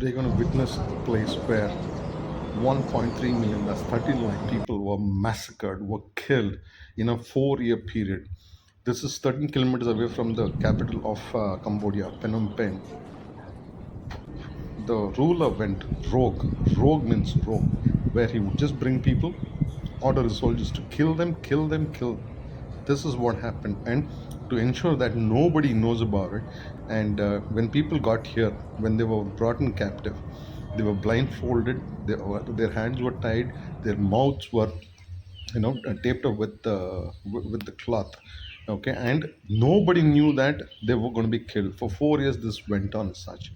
We're going to witness the place where 1.3 million, that's 13 lakh people were massacred, were killed in a 4 year period. This is 13 kilometers away from the capital of Cambodia, Phnom Penh. The ruler went rogue. Rogue means rogue, where he would just bring people, order his soldiers to kill them, kill them, kill. This is what happened, and to ensure that nobody knows about it. And when people got here, when they were brought in captive, they were blindfolded. Their hands were tied. Their mouths were, taped up with the cloth. Okay, and nobody knew that they were going to be killed. For 4 years, this went on as such.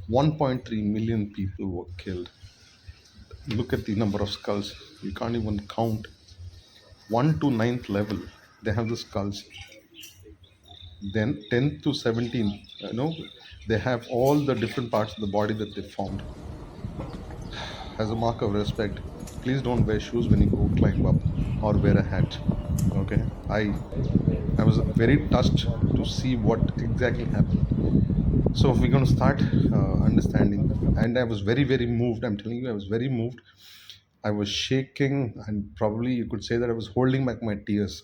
1.3 million people were killed. Look at the number of skulls. You can't even count. 1 to ninth level, they have the skulls. Then 10th to 17th, they have all the different parts of the body that they found. As a mark of respect, please don't wear shoes when you go climb up, or wear a hat. Okay, I was very touched to see what exactly happened. So we're going to start understanding. And I was very, very moved. I'm telling you, I was very moved. I was shaking, and probably you could say that I was holding back my tears.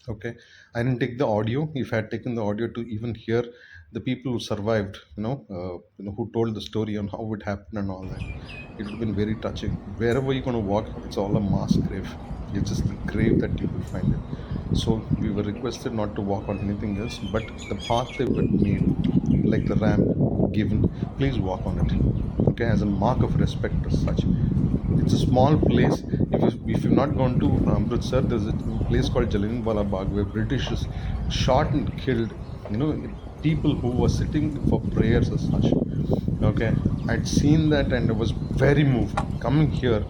Okay, I didn't take the audio. If I had taken the audio to even hear the people who survived, who told the story on how it happened and all that, it would have been very touching. Wherever you're going to walk, it's all a mass grave. It's just the grave that you will find it. So we were requested not to walk on anything else, but the path they were made, like the ramp given, please walk on it. Okay, as a mark of respect as such. It's a small place. If you've not gone to Amritsar, there's a place called Jallianwala Bagh where Britishers shot and killed, people who were sitting for prayers as such. Okay, I'd seen that and I was very moved. Coming here,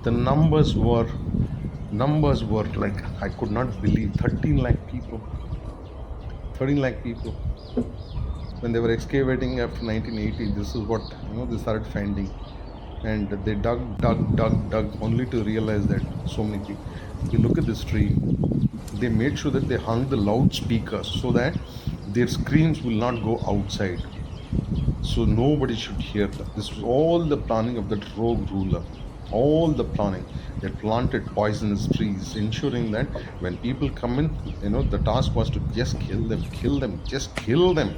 the numbers were like, I could not believe. 13 lakh people. 13 lakh people. When they were excavating after 1980, this is what they started finding. And they dug only to realize that so many people. If you look at this tree, they made sure that they hung the loudspeakers so that their screams will not go outside, so nobody should hear them. This was all the planning of that rogue ruler. All the planning. They planted poisonous trees, ensuring that when people come in, the task was to just kill them, just kill them.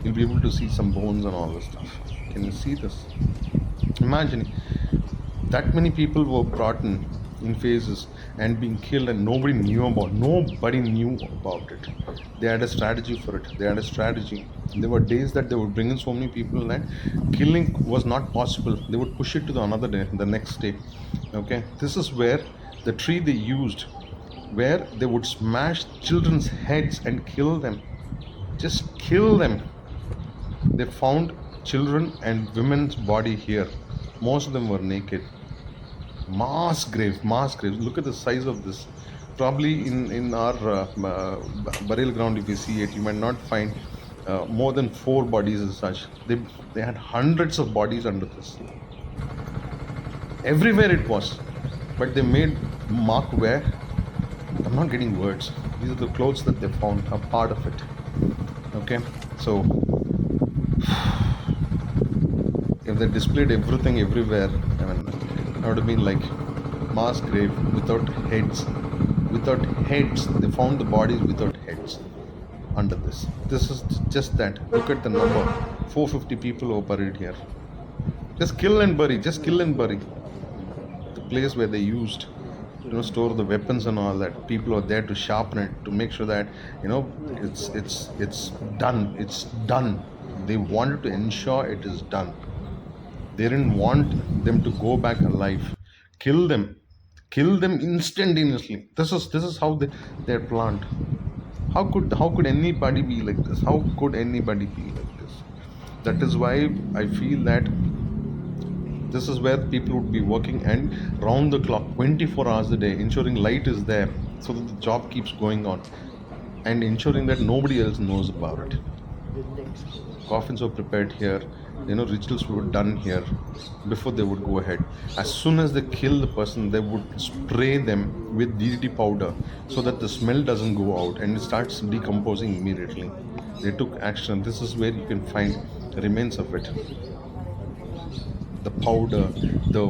You'll be able to see some bones and all this stuff. Can you see this? Imagine that many people were brought in phases and being killed, and nobody knew about it. They had a strategy for it. They had a strategy. There were days that they would bring in so many people that killing was not possible. They would push it to the another day, the next day. Okay, this is where the tree they used, where they would smash children's heads and kill them. Just kill them. They found children and women's body here. Most of them were naked. Mass graves. Look at the size of this. Probably in our burial ground, if you see it, you might not find more than 4 bodies as such. They had hundreds of bodies under this. Everywhere it was. But they made mark where. I'm not getting words. These are the clothes that they found, a part of it. Okay, so if they displayed everything everywhere, I would have been like mass grave without heads. Without heads, they found the bodies without heads under this. This is just that. Look at the number. 450 people were buried here. Just kill and bury. Just kill and bury. The place where they used, store the weapons and all that. People are there to sharpen it, to make sure that it's done. It's done. They wanted to ensure it is done. They didn't want them to go back alive. Kill them instantaneously. This is how they're planned. How could anybody be like this? How could anybody be like this? That is why I feel that this is where people would be working and round the clock, 24 hours a day, ensuring light is there so that the job keeps going on, and ensuring that nobody else knows about it. Coffins were prepared here. Rituals were done here before they would go ahead. As soon as they kill the person, they would spray them with DDT powder so that the smell doesn't go out and it starts decomposing immediately. They took action. This is where you can find remains of it. the powder, the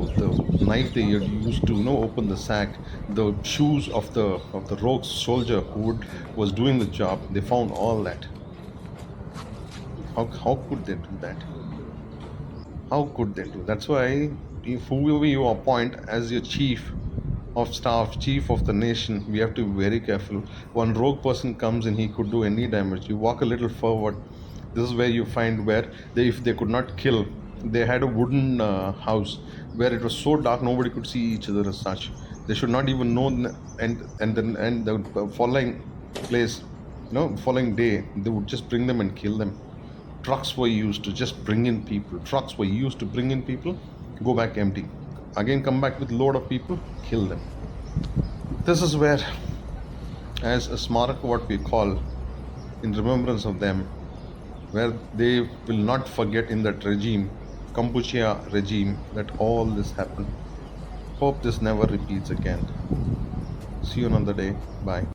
knife they had used to open the sack, the shoes of the rogue soldier who was doing the job. They found all that. How could they do that? How could they do? That's why, if whoever you appoint as your chief of staff, chief of the nation, we have to be very careful. One rogue person comes in, he could do any damage. You walk a little forward, this is where you find where if they could not kill, they had a wooden house where it was so dark nobody could see each other as such. They should not even know, and the following place, following day, they would just bring them and kill them. Trucks were used to just bring in people. Trucks were used to bring in people, go back empty. Again, come back with load of people, kill them. This is where, as a smarak, what we call, in remembrance of them, where they will not forget in that regime, Kampuchea regime, that all this happened. Hope this never repeats again. See you another day. Bye.